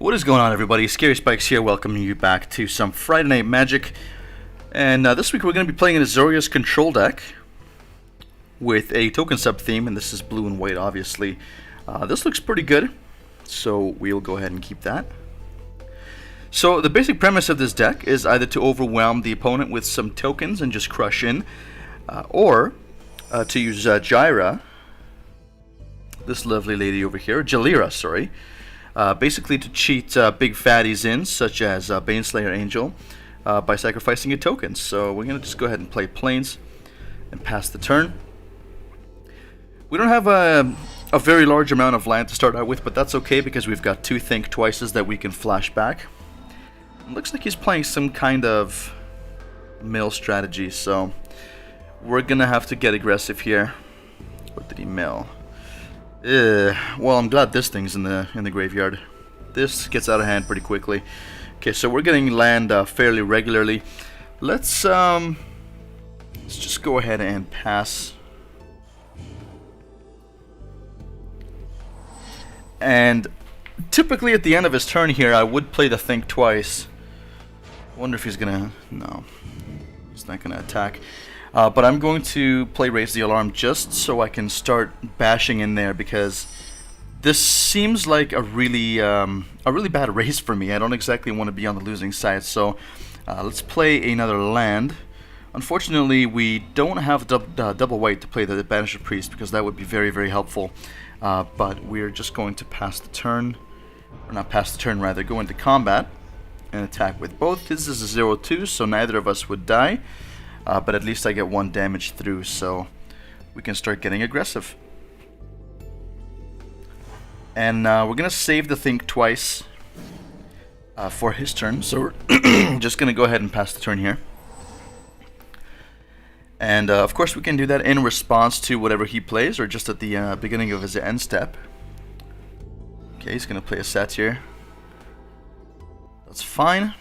What is going on, everybody? Scary Spikes here, welcoming you back to some Friday Night Magic. And this week we're going to be playing an Azorious control deck with a token sub-theme, and this is blue and white, obviously. This looks pretty good, so we'll go ahead and keep that. So the basic premise of this deck is either to overwhelm the opponent with some tokens and just crush in, or to use Jyra, this lovely lady over here, Jalira, sorry. Basically to cheat big fatties in, such as Baneslayer Angel, by sacrificing a token. So we're going to just go ahead and play Plains and pass the turn. We don't have a very large amount of land to start out with, but that's okay because we've got two Think Twices that we can flash back. It looks like he's playing some kind of mill strategy, so we're going to have to get aggressive here. What did he mill? Well, I'm glad this thing's in the graveyard. This gets out of hand pretty quickly. Okay, so we're getting land fairly regularly. Let's just go ahead and pass. And typically at the end of his turn here, I would play the Think Twice. I wonder if he's gonna... No, he's not gonna attack. But I'm going to play Raise the Alarm just so I can start bashing in there, because this seems like a really bad race for me. I don't exactly want to be on the losing side, so let's play another land. Unfortunately, we don't have double white to play the Banisher Priest, because that would be very, very helpful. But we're just going to pass the turn, or not pass the turn, rather, go into combat and attack with both. This is a 0-2, so neither of us would die. But at least I get one damage through, so we can start getting aggressive. And we're going to save the Think Twice for his turn, so we're just going to go ahead and pass the turn here. And of course we can do that in response to whatever he plays, or just at the beginning of his end step. Okay, he's going to play a Satyr. That's fine.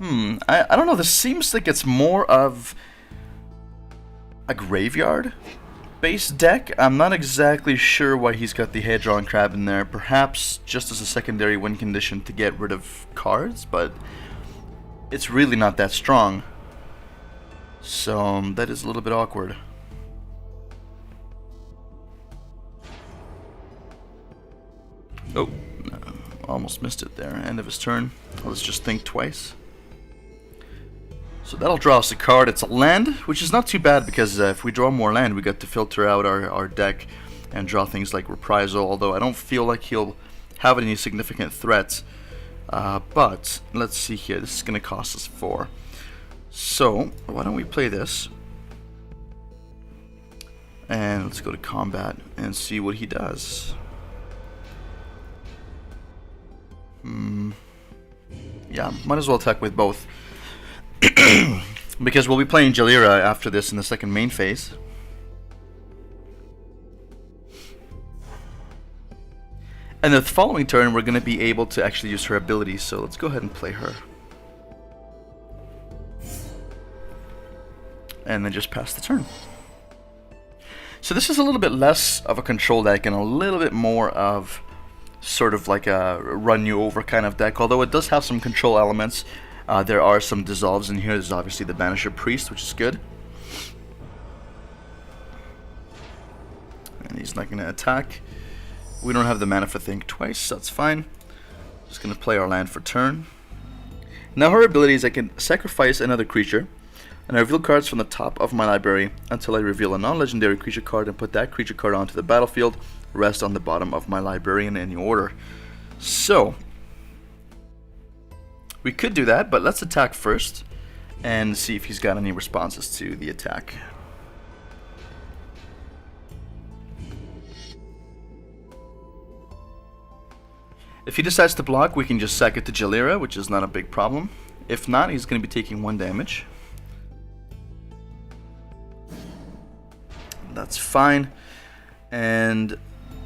I don't know, this seems like it's more of a graveyard-based deck. I'm not exactly sure why he's got the Hedron Crab in there. Perhaps just as a secondary win condition to get rid of cards, but it's really not that strong. So that is a little bit awkward. Oh, no, almost missed it there. End of his turn. Let's just Think Twice. So that'll draw us a card. It's a land, which is not too bad, because if we draw more land, we get to filter out our deck and draw things like Reprisal, although I don't feel like he'll have any significant threats. But let's see here. This is going to cost us 4. So why don't we play this? And let's go to combat and see what he does. Yeah, might as well attack with both. Because we'll be playing Jalira after this in the second main phase. And the following turn we're going to be able to actually use her abilities, so let's go ahead and play her. And then just pass the turn. So this is a little bit less of a control deck and a little bit more of sort of like a run you over kind of deck, although it does have some control elements. There are some dissolves in here. There's obviously the Banisher Priest, which is good. And he's not going to attack. We don't have the mana for Think Twice, so that's fine. Just going to play our land for turn. Now her ability is I can sacrifice another creature, and I reveal cards from the top of my library until I reveal a non-legendary creature card and put that creature card onto the battlefield. Rest on the bottom of my library in any order. So we could do that, but let's attack first and see if he's got any responses to the attack. If he decides to block, we can just sack it to Jalira, which is not a big problem. If not, he's going to be taking 1 damage. That's fine. And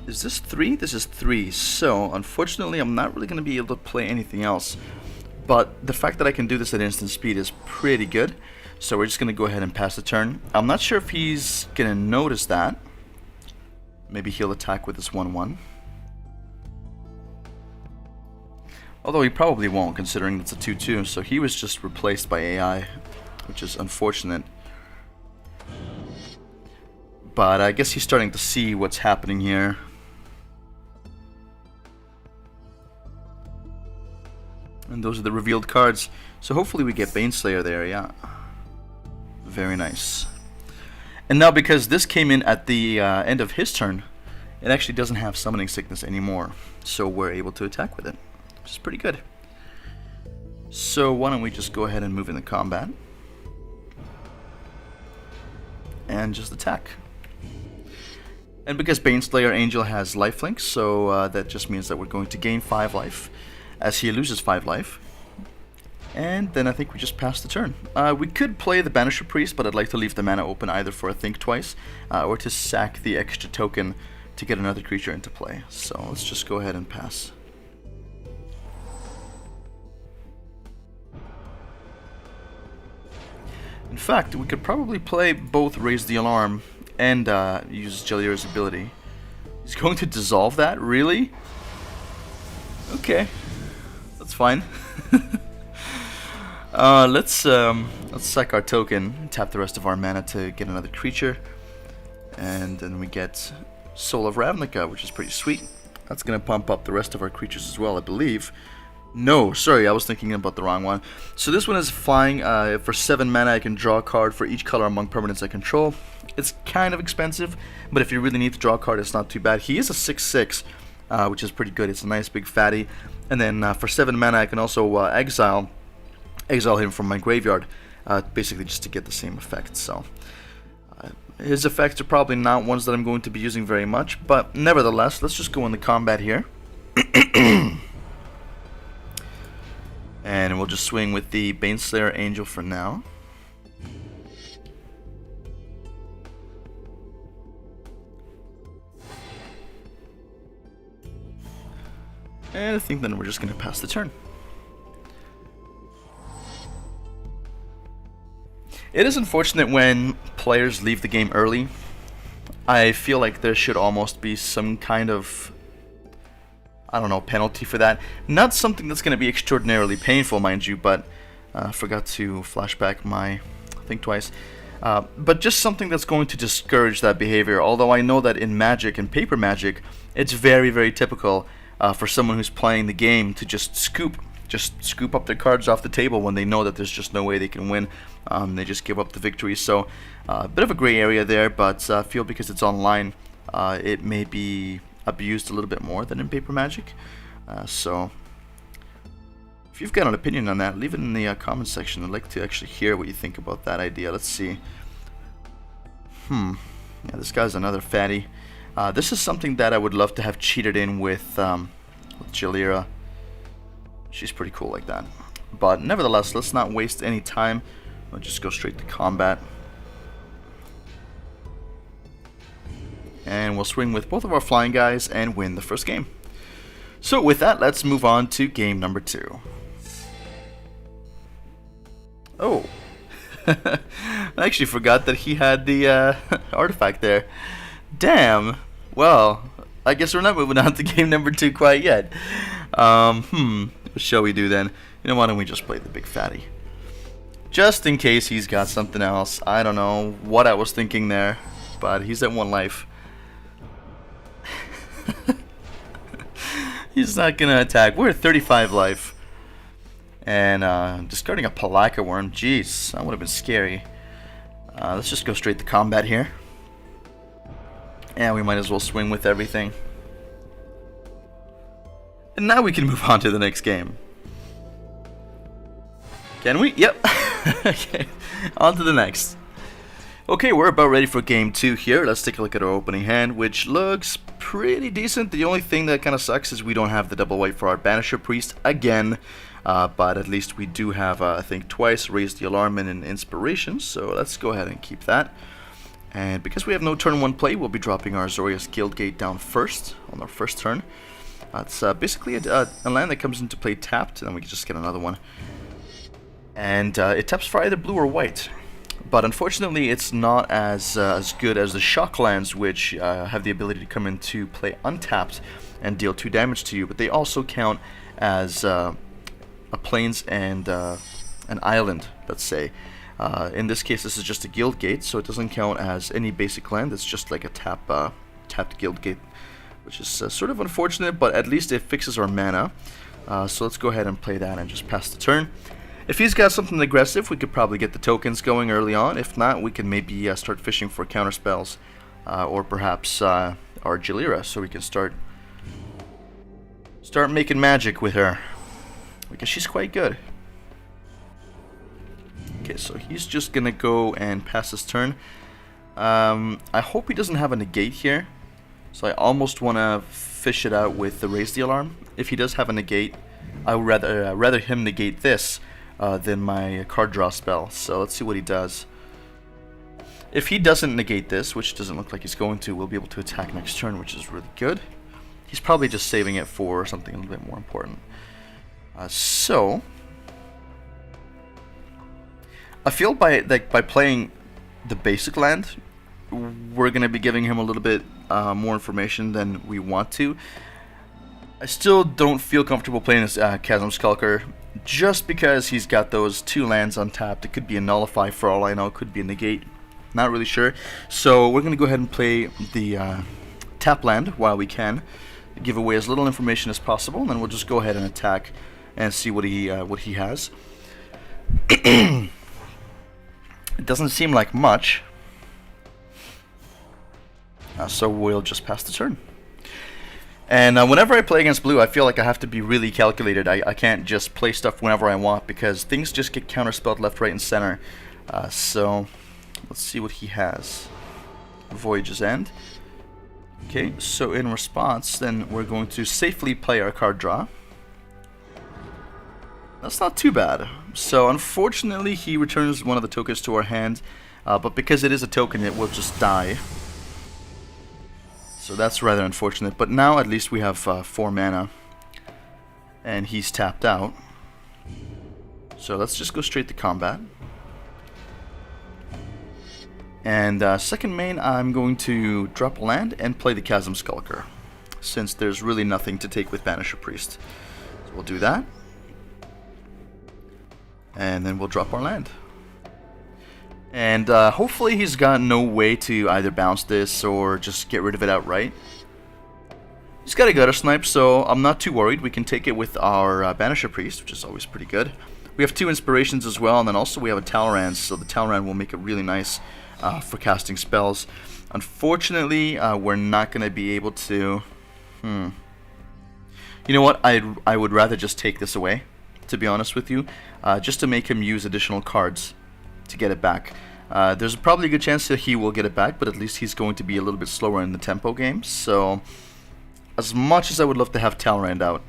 is this 3? This is 3. So, unfortunately, I'm not really going to be able to play anything else. But the fact that I can do this at instant speed is pretty good. So we're just going to go ahead and pass the turn. I'm not sure if he's going to notice that. Maybe he'll attack with his 1-1. Although he probably won't, considering it's a 2-2, so he was just replaced by AI, which is unfortunate. But I guess he's starting to see what's happening here. And those are the revealed cards. So hopefully we get Baneslayer there, yeah. Very nice. And now because this came in at the end of his turn, it actually doesn't have Summoning Sickness anymore. So we're able to attack with it, which is pretty good. So why don't we just go ahead and move into combat. And just attack. And because Baneslayer Angel has lifelink, so that just means that we're going to gain 5 life as he loses 5 life. And then I think we just pass the turn. We could play the Banisher Priest, but I'd like to leave the mana open either for a Think Twice or to sack the extra token to get another creature into play. So let's just go ahead and pass. In fact, we could probably play both Raise the Alarm and use Jellier's ability. He's going to dissolve that? Really? Okay. That's fine. Let's sack our token, tap the rest of our mana to get another creature, and then we get Soul of Ravnica, which is pretty sweet. That's gonna pump up the rest of our creatures as well, I believe. No, sorry, I was thinking about the wrong one. So this one is flying. For 7 mana, I can draw a card for each color among permanents I control. It's kind of expensive, but if you really need to draw a card, it's not too bad. He is a 6/6, which is pretty good. It's a nice big fatty. And then for 7 mana, I can also exile him from my graveyard, basically just to get the same effect. So his effects are probably not ones that I'm going to be using very much, but nevertheless, let's just go into combat here. And we'll just swing with the Baneslayer Angel for now. And I think then we're just going to pass the turn. It is unfortunate when players leave the game early. I feel like there should almost be some kind of, I don't know, penalty for that. Not something that's going to be extraordinarily painful, mind you, but I forgot to flashback my Think Twice. But just something that's going to discourage that behavior. Although I know that in Magic and Paper Magic, it's very, very typical for someone who's playing the game to just scoop up their cards off the table when they know that there's just no way they can win. They just give up the victory. So a bit of a gray area there, but I feel because it's online, it may be abused a little bit more than in Paper Magic. So if you've got an opinion on that, leave it in the comment section. I'd like to actually hear what you think about that idea. Let's see. Yeah, this guy's another fatty. This is something that I would love to have cheated in with Jalira. She's pretty cool like that. But nevertheless, let's not waste any time. We'll just go straight to combat. And we'll swing with both of our flying guys and win the first game. So with that, let's move on to game number 2. Oh. I actually forgot that he had the artifact there. Damn. Well, I guess we're not moving on to game number 2 quite yet. What shall we do then? You know, why don't we just play the big fatty? Just in case he's got something else. I don't know what I was thinking there, but he's at 1 life. He's not gonna attack. We're at 35 life. And discarding a Palaka Worm. Jeez, that would have been scary. Let's just go straight to combat here. And we might as well swing with everything. And now we can move on to the next game. Can we? Yep. Okay, on to the next. Okay, we're about ready for game 2 here. Let's take a look at our opening hand, which looks pretty decent. The only thing that kind of sucks is we don't have the double white for our Banisher Priest again. But at least we do have, I think, twice Raise the Alarm and an Inspiration. So let's go ahead and keep that. And because we have no turn 1 play, we'll be dropping our Azorious Guildgate down first on our first turn. It's basically a land that comes into play tapped, and then we can just get another one. And it taps for either blue or white. But unfortunately, it's not as good as the shock lands, which have the ability to come into play untapped and deal 2 damage to you. But they also count as a plains and an island, let's say. In this case, this is just a guild gate, so it doesn't count as any basic land. It's just like a tapped guild gate, which is sort of unfortunate, but at least it fixes our mana. So let's go ahead and play that and just pass the turn. If he's got something aggressive, we could probably get the tokens going early on. If not, we can maybe start fishing for counter spells, or perhaps our Jalira, so we can start making magic with her, because she's quite good. Okay, so he's just gonna go and pass his turn. I hope he doesn't have a negate here, so I almost want to fish it out with the Raise the Alarm. If he does have a negate, I would rather him negate this than my card draw spell. So let's see what he does. If he doesn't negate this, which doesn't look like he's going to, we'll be able to attack next turn, which is really good. He's probably just saving it for something a little bit more important. So I feel by playing the basic land, we're going to be giving him a little bit more information than we want to. I still don't feel comfortable playing this Chasm Skulker, just because he's got those 2 lands untapped. It could be a Nullify for all I know, it could be a Negate, not really sure. So we're going to go ahead and play the tap land while we can, give away as little information as possible, and then we'll just go ahead and attack and see what he has. It doesn't seem like much, so we'll just pass the turn. And whenever I play against blue, I feel like I have to be really calculated. I can't just play stuff whenever I want, because things just get counterspelled left, right, and center. So let's see what he has. Voyage's End. Okay, so in response, then we're going to safely play our card draw. That's not too bad. So unfortunately, he returns one of the tokens to our hand, but because it is a token, it will just die. So that's rather unfortunate, but now at least we have 4 mana, and he's tapped out. So let's just go straight to combat. And second main, I'm going to drop a land and play the Chasm Skulker, since there's really nothing to take with Banisher Priest. So we'll do that, and then we'll drop our land. And hopefully he's got no way to either bounce this or just get rid of it outright. He's got a Gutter Snipe, so I'm not too worried. We can take it with our Banisher Priest, which is always pretty good. We have 2 Inspirations as well, and then also we have a Talrand, so the Talrand will make it really nice for casting spells. Unfortunately, we're not going to be able to... You know what? I would rather just take this away, to be honest with you, just to make him use additional cards to get it back. There's probably a good chance that he will get it back, but at least he's going to be a little bit slower in the tempo game. So as much as I would love to have Talrand out,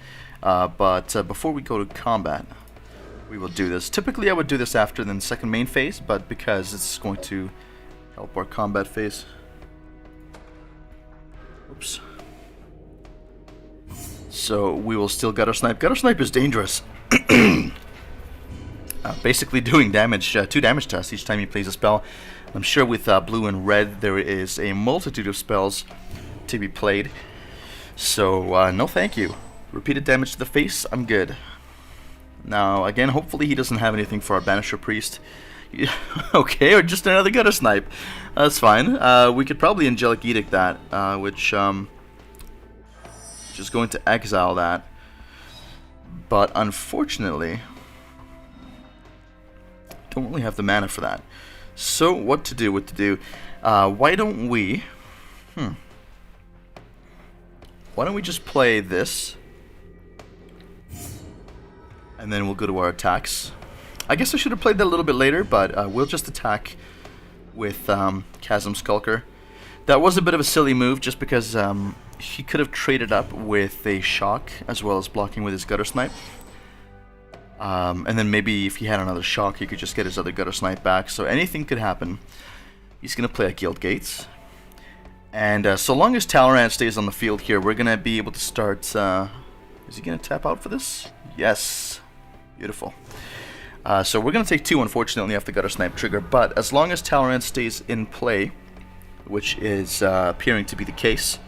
but before we go to combat, we will do this. Typically I would do this after the second main phase, but because it's going to help our combat phase. Oops. So we will still Gutter Snipe. Gutter Snipe is dangerous. Basically doing damage, 2 damage tests each time he plays a spell. I'm sure with blue and red there is a multitude of spells to be played. So no thank you. Repeated damage to the face, I'm good. Now again, hopefully he doesn't have anything for our Banisher Priest. Okay, or just another Gutter Snipe. That's fine. We could probably Angelic Edict that, which is going to exile that. But unfortunately, don't really have the mana for that. So what to do? Why don't we just play this, and then we'll go to our attacks. I guess I should have played that a little bit later, but we'll just attack with Chasm Skulker. That was a bit of a silly move, just because he could have traded up with a Shock as well as blocking with his Gutter Snipe. And then maybe if he had another Shock, he could just get his other Gutter Snipe back. So anything could happen. He's going to play at Guild Gates. And so long as Talrand stays on the field here, we're going to be able to start... is he going to tap out for this? Yes. Beautiful. So we're going to take 2, unfortunately, off the Gutter Snipe trigger. But as long as Talrand stays in play, which is appearing to be the case,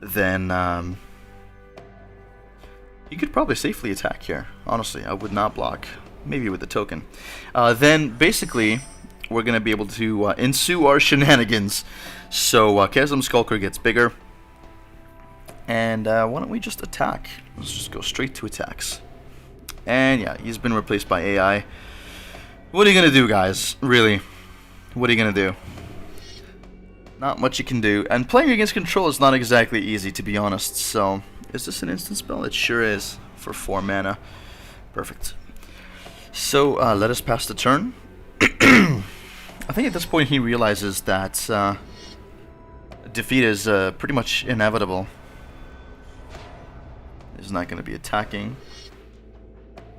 then He could probably safely attack here. Honestly, I would not block. Maybe with the token. Then, basically, we're going to be able to ensue our shenanigans. So, Chasm Skulker gets bigger. And why don't we just attack? Let's just go straight to attacks. And yeah, he's been replaced by AI. What are you going to do, guys? Really? What are you going to do? Not much you can do. And playing against control is not exactly easy, to be honest. So, is this an instant spell? It sure is. For 4 mana. Perfect. So, let us pass the turn. I think at this point he realizes that defeat is pretty much inevitable. He's not going to be attacking.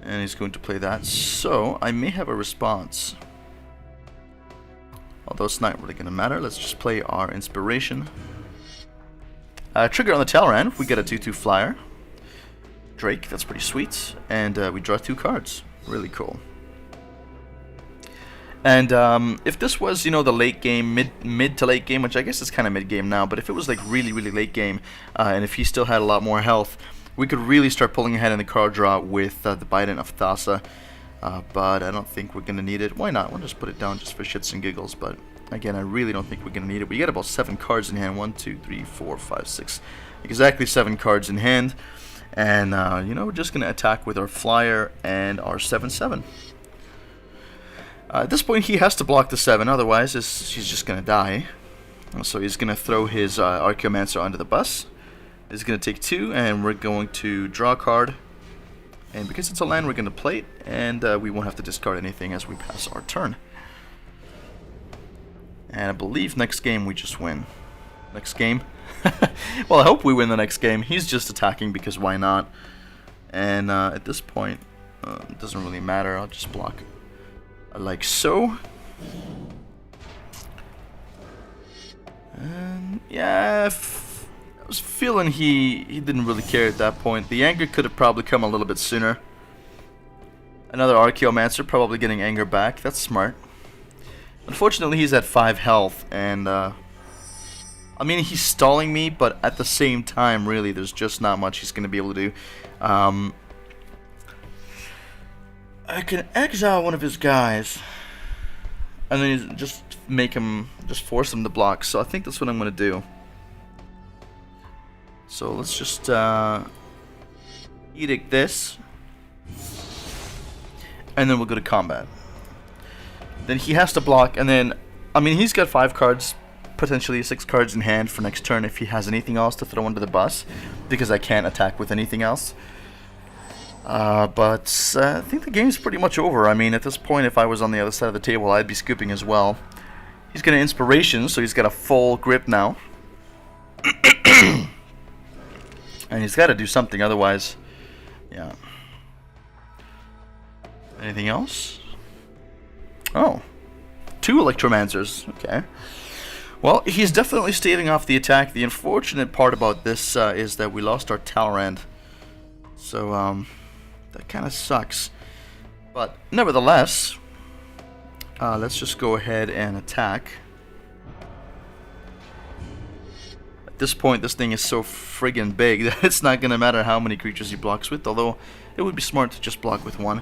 And he's going to play that. So, I may have a response. Although it's not really going to matter. Let's just play our Inspiration. Trigger on the Talrand. We get a 2/2 flyer. Drake, that's pretty sweet. And we draw 2 cards. Really cool. And if this was, you know, the late game, mid to late game, which I guess is kind of mid game now, but if it was like really, really late game, and if he still had a lot more health, we could really start pulling ahead in the card draw with the Bident of Thassa. But I don't think we're going to need it. Why not? We'll just put it down just for shits and giggles. But again, I really don't think we're going to need it. We get about 7 cards in hand. 1, 2, 3, 4, 5, 6. Exactly 7 cards in hand. And, you know, we're just going to attack with our Flyer and our 7/7. At this point, he has to block the 7. Otherwise, he's just going to die. So he's going to throw his Archaeomancer onto the bus. He's going to take 2, and we're going to draw a card. And because it's a land, we're going to play it, and we won't have to discard anything as we pass our turn. And I believe next game we just win. Next game? Well, I hope we win the next game. He's just attacking because why not? And at this point, it doesn't really matter. I'll just block like so. And yeah, I was feeling he didn't really care at that point. The anger could have probably come a little bit sooner. Another Archaeomancer, probably getting anger back. That's smart. Unfortunately, he's at 5 health, and I mean, he's stalling me, but at the same time, really, there's just not much he's going to be able to do. I can exile one of his guys, and then just force him to block. So I think that's what I'm going to do. So let's just edict this, and then we'll go to combat. Then he has to block, and then, I mean, he's got 5 cards, potentially 6 cards in hand for next turn if he has anything else to throw under the bus, because I can't attack with anything else. But I think the game's pretty much over. I mean, at this point, if I was on the other side of the table, I'd be scooping as well. He's got an Inspiration, so he's got a full grip now. And he's got to do something, otherwise, yeah. Anything else? Oh, 2 Electromancers. Okay. Well, he's definitely staving off the attack. The unfortunate part about this is that we lost our Talrand. So, that kind of sucks. But, nevertheless, let's just go ahead and attack. At this point, this thing is so friggin' big that it's not going to matter how many creatures he blocks with, although it would be smart to just block with 1.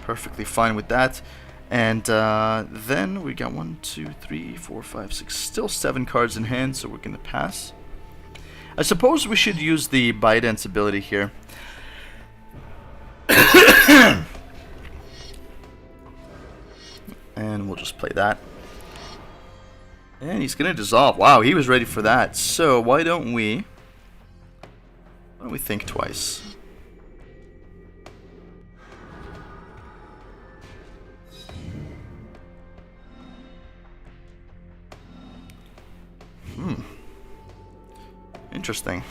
Perfectly fine with that. And then we got 1, 2, 3, 4, 5, 6, still 7 cards in hand, so we're going to pass. I suppose we should use the Bident's ability here. And we'll just play that. And he's going to dissolve. Wow, he was ready for that. So why don't we think twice? Interesting.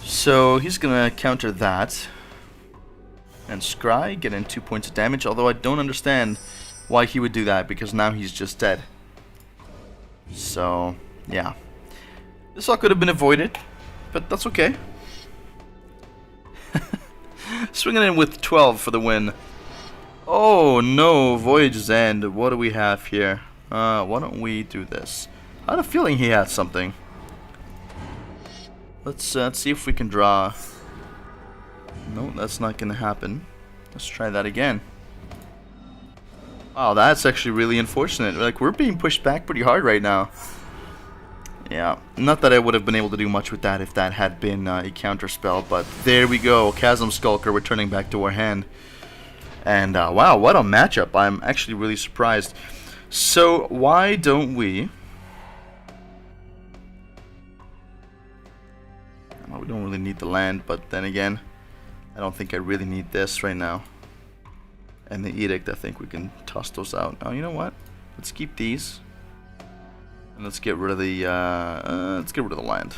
So he's gonna counter that and scry, get in 2 points of damage, although I don't understand why he would do that, because now he's just dead. So yeah, this all could have been avoided, but that's okay. Swinging in with 12 for the win. Oh no, Voyage's End. What do we have here? Why don't we do this? I had a feeling he had something. Let's see if we can draw No, that's not gonna happen. Let's try that again. Wow, that's actually really unfortunate. Like, we're being pushed back pretty hard right now. Yeah, not that I would have been able to do much with that if that had been a counter spell, but there we go. Chasm Skulker returning back to our hand. And wow, what a matchup. I'm actually really surprised. So why don't we... Well, we don't really need the land, but then again, I don't think I really need this right now. And the Edict, I think we can toss those out. Oh, you know what? Let's keep these. And let's get rid of the land.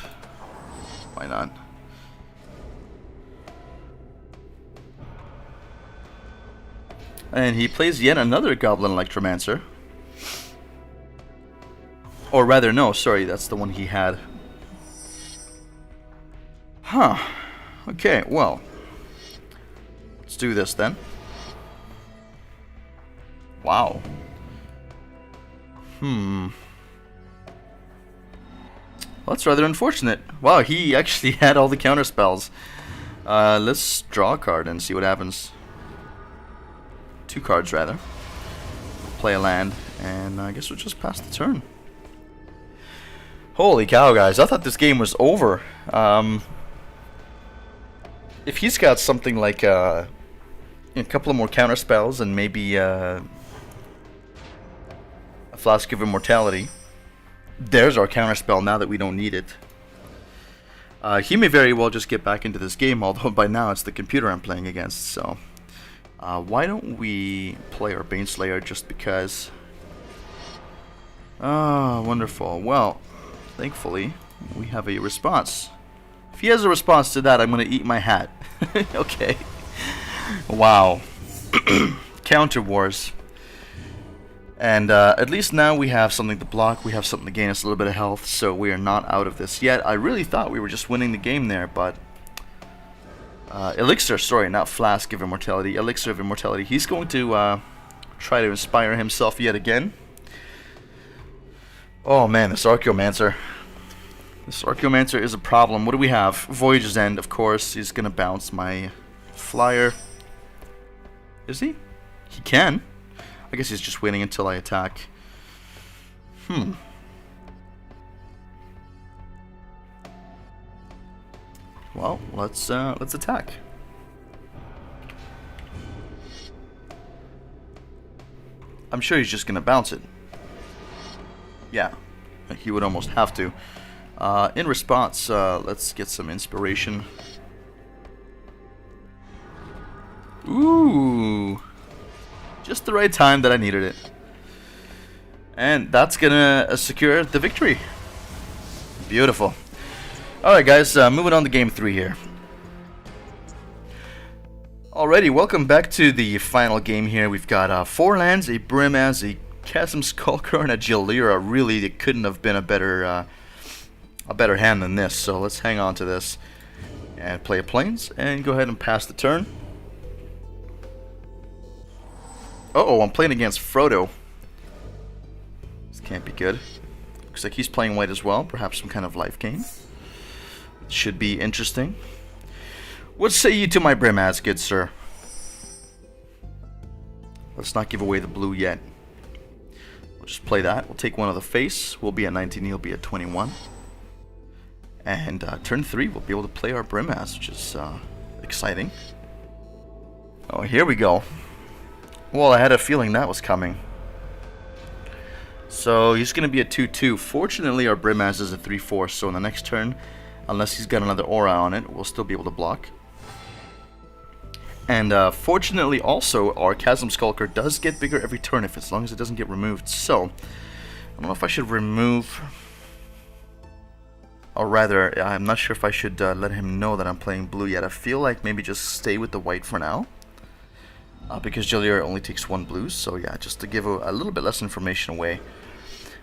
Why not? And he plays yet another Goblin Electromancer. Or rather, no, sorry, that's the one he had. Huh. Okay, well. Let's do this then. Wow. Well, that's rather unfortunate. Wow, he actually had all the counter spells. Let's draw a card and see what happens. 2 cards, rather. Play a land, and I guess we'll just pass the turn. Holy cow, guys. I thought this game was over. If he's got something like a couple of more counter spells and maybe a Flask of Immortality, there's our counter spell now that we don't need it. He may very well just get back into this game, although by now it's the computer I'm playing against, so... why don't we play our Baneslayer just because... Ah, wonderful. Well, thankfully, we have a response. If he has a response to that, I'm going to eat my hat. Okay. Wow. Counter Wars. And at least now we have something to block, we have something to gain us a little bit of health, so we are not out of this yet. I really thought we were just winning the game there, but... Elixir, sorry, not Flask of Immortality, Elixir of Immortality. He's going to try to inspire himself yet again. Oh man, this Archaeomancer. This Archaeomancer is a problem. What do we have? Voyage's End, of course. He's going to bounce my flyer. Is he? He can. I guess he's just waiting until I attack. Well, let's attack. I'm sure he's just gonna bounce it. Yeah, he would almost have to. In response, let's get some inspiration. Ooh. Just the right time that I needed it. And that's gonna secure the victory. Beautiful. Alright guys, moving on to game 3 here. Alrighty, welcome back to the final game here. We've got 4 lands, a Brimaz, a Chasm Skulker, and a Jalira. Really, it couldn't have been a better hand than this. So let's hang on to this and play a Plains and go ahead and pass the turn. Uh-oh, I'm playing against Frodo. This can't be good. Looks like he's playing white as well. Perhaps some kind of life gain. Should be interesting. What say you to my Brimaz, good sir? Let's not give away the blue yet. We'll just play that. We'll take one of the face. We'll be at 19, he'll be at 21. And turn 3, we'll be able to play our Brimaz, which is exciting. Oh, here we go. Well, I had a feeling that was coming. So he's going to be a 2-2. Fortunately, our Brimaz is a 3-4, so in the next turn, unless he's got another aura on it, we'll still be able to block. And fortunately, also, our Chasm Skulker does get bigger every turn, as long as it doesn't get removed. So, I don't know if I should remove... Or rather, I'm not sure if I should let him know that I'm playing blue yet. I feel like maybe just stay with the white for now. Because Jalira only takes 1 blue, so yeah, just to give a little bit less information away.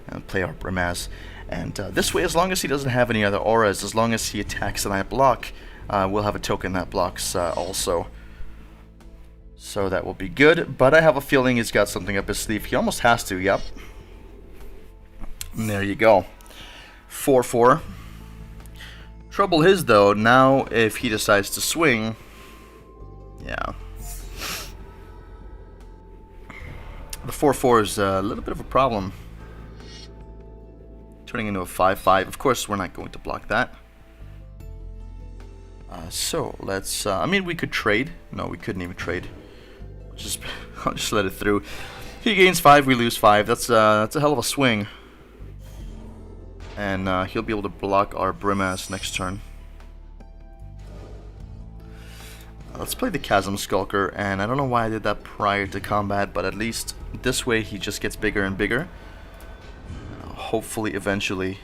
And play our Brimaz. And this way, as long as he doesn't have any other auras, as long as he attacks and I block, we'll have a token that blocks also. So that will be good, but I have a feeling he's got something up his sleeve. He almost has to, yep. And there you go. 4-4. Trouble is, though, now if he decides to swing, Yeah. The 4/4 is a little bit of a problem. Turning into a 5/5. Of course, we're not going to block that. So let's. I mean, we could trade. No, we couldn't even trade. I'll just let it through. He gains 5, we lose 5. That's a hell of a swing. And he'll be able to block our Brimass next turn. Let's play the Chasm Skulker, and I don't know why I did that prior to combat, but at least this way he just gets bigger and bigger. Hopefully, eventually,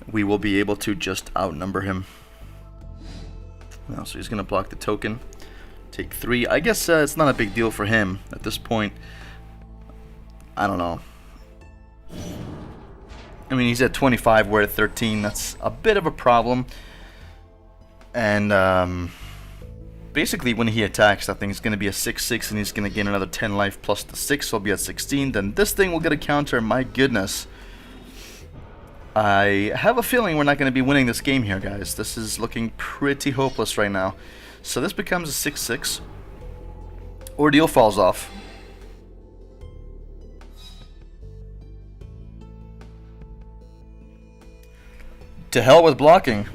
we will be able to just outnumber him. So he's going to block the token. Take 3. I guess it's not a big deal for him at this point. I don't know. I mean, he's at 25, we're at 13. That's a bit of a problem. And basically, when he attacks, that thing's going to be a 6/6, and he's going to gain another 10 life plus the 6, so he'll be at 16. Then this thing will get a counter. My goodness. I have a feeling we're not going to be winning this game here, guys. This is looking pretty hopeless right now. So this becomes a 6/6. Ordeal falls off. To hell with blocking.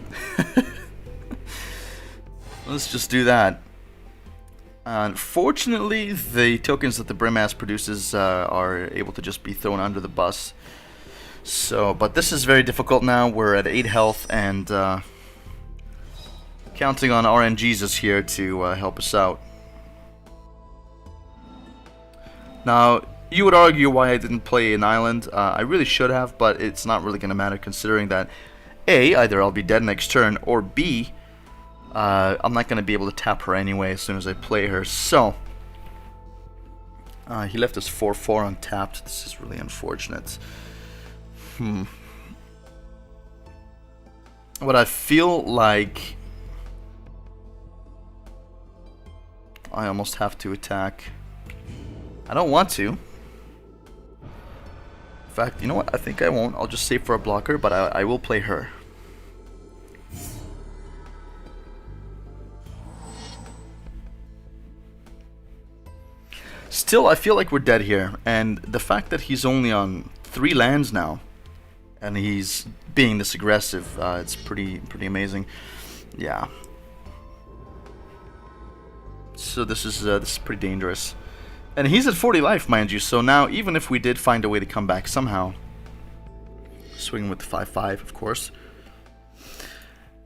Let's just do that. Unfortunately, the tokens that the Brimass produces are able to just be thrown under the bus. So, but this is very difficult now. We're at 8 health, and counting on RNGesus here to help us out. Now, you would argue why I didn't play an island. I really should have, but it's not really going to matter considering that A, either I'll be dead next turn, or B, I'm not going to be able to tap her anyway as soon as I play her. So, he left us 4/4 untapped. This is really unfortunate. But I feel like I almost have to attack. I don't want to. In fact, you know what? I think I won't. I'll just save for a blocker, but I will play her. Still, I feel like we're dead here, and the fact that he's only on 3 lands now, and he's being this aggressive, it's pretty amazing. Yeah. So this is pretty dangerous, and he's at 40 life, mind you. So now, even if we did find a way to come back somehow, swinging with the 5/5, of course,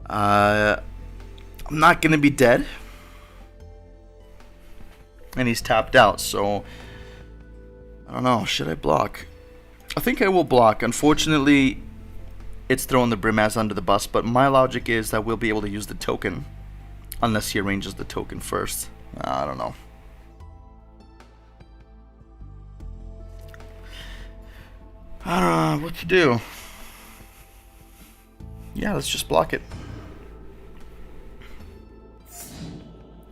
I'm not gonna be dead. And he's tapped out, so I don't know, should I block? I think I will block. Unfortunately, it's throwing the Brimass under the bus, but my logic is that we'll be able to use the token unless he arranges the token first. I don't know. I don't know what to do. Yeah, let's just block it.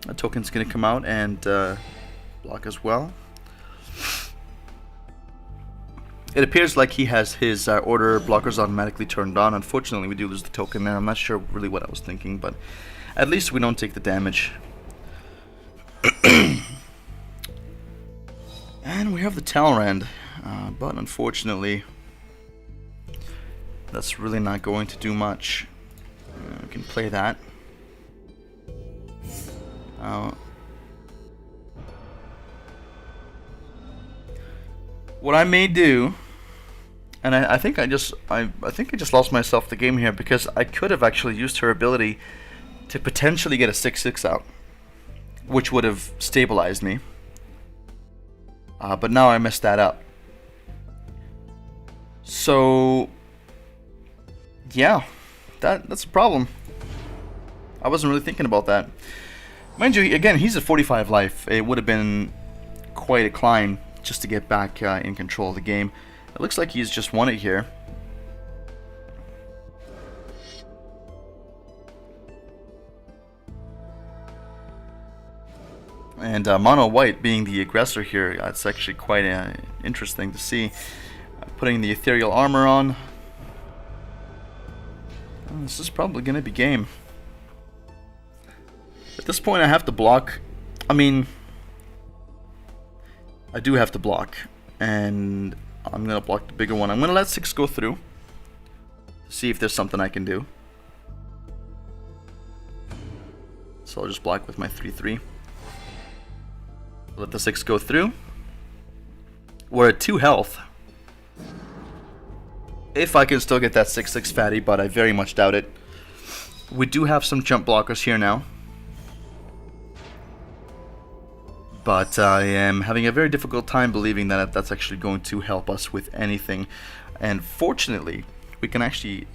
A token's gonna come out and block as well. It appears like he has his order blockers automatically turned on. Unfortunately, we do lose the token there. I'm not sure really what I was thinking, but at least we don't take the damage. And we have the Talrand, but unfortunately, that's really not going to do much. We can play that. What I may do, and I think I just lost myself the game here, because I could have actually used her ability to potentially get a 6/6 out, which would have stabilized me. But now I messed that up. So yeah, that's a problem. I wasn't really thinking about that. Mind you, again, he's at 45 life. It would have been quite a climb just to get back in control of the game. It looks like he's just won it here. And Mono White being the aggressor here, it's actually quite interesting to see. Putting the ethereal armor on. This is probably going to be game. At this point, I have to block. I mean, I do have to block. And I'm going to block the bigger one. I'm going to let 6 go through. See if there's something I can do. So I'll just block with my 3/3. Let the 6 go through. We're at 2 health. If I can still get that 6/6 fatty, but I very much doubt it. We do have some jump blockers here now. But I am having a very difficult time believing that that's actually going to help us with anything. And fortunately, we can actually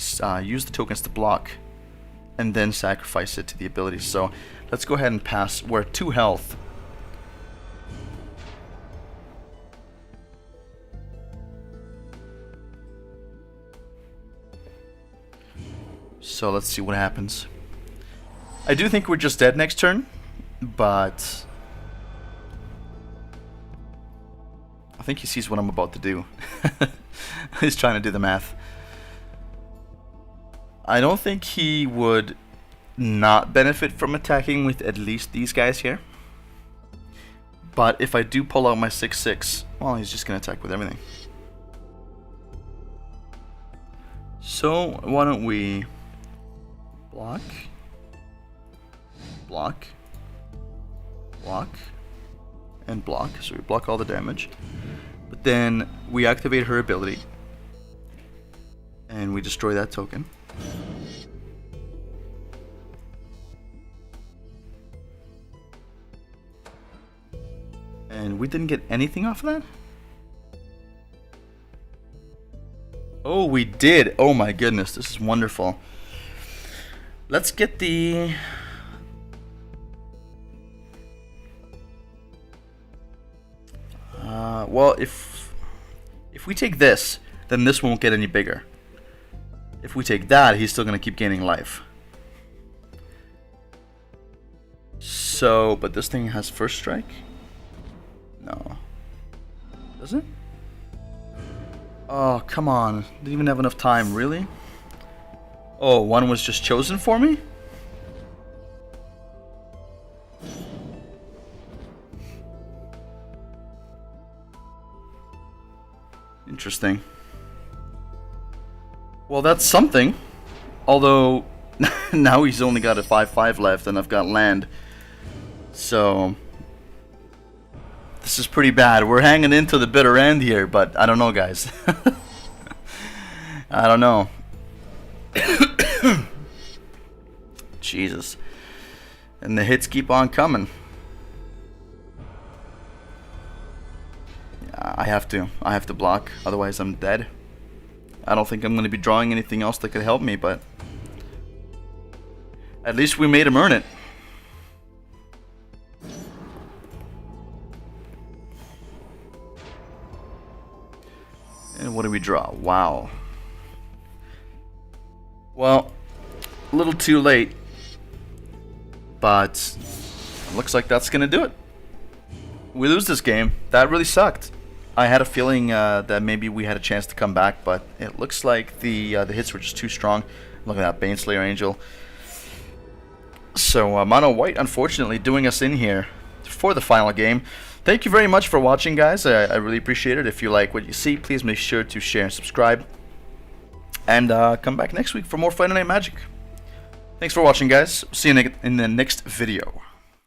use the tokens to block and then sacrifice it to the abilities. So let's go ahead and pass. We're at 2 health. So let's see what happens. I do think we're just dead next turn, but I think he sees what I'm about to do. He's trying to do the math. I don't think he would not benefit from attacking with at least these guys here. But if I do pull out my 6/6, well, he's just going to attack with everything. So why don't we block, block, block, and block. So we block all the damage. But then we activate her ability. And we destroy that token. And we didn't get anything off of that? Oh, we did. Oh my goodness, this is wonderful. Let's get the... well, if we take this, then this won't get any bigger. If we take that, he's still going to keep gaining life. So, but this thing has first strike? No. Does it? Oh, come on. Didn't even have enough time, really? Oh, one was just chosen for me? Interesting. Well, that's something. Although, now he's only got a 5/5 left and I've got land. So, this is pretty bad. We're hanging into the bitter end here, but I don't know, guys. I don't know. Jesus. And the hits keep on coming. I have to block, otherwise I'm dead. I don't think I'm going to be drawing anything else that could help me, but at least we made him earn it. And what do we draw? Wow. Well, a little too late, but looks like that's going to do it. We lose this game. That really sucked. I had a feeling that maybe we had a chance to come back, but it looks like the hits were just too strong. Look at that, Baneslayer Angel. So Mono White, unfortunately, doing us in here for the final game. Thank you very much for watching, guys. I really appreciate it. If you like what you see, please make sure to share and subscribe. And come back next week for more Friday Night Magic. Thanks for watching, guys. See you in the next video.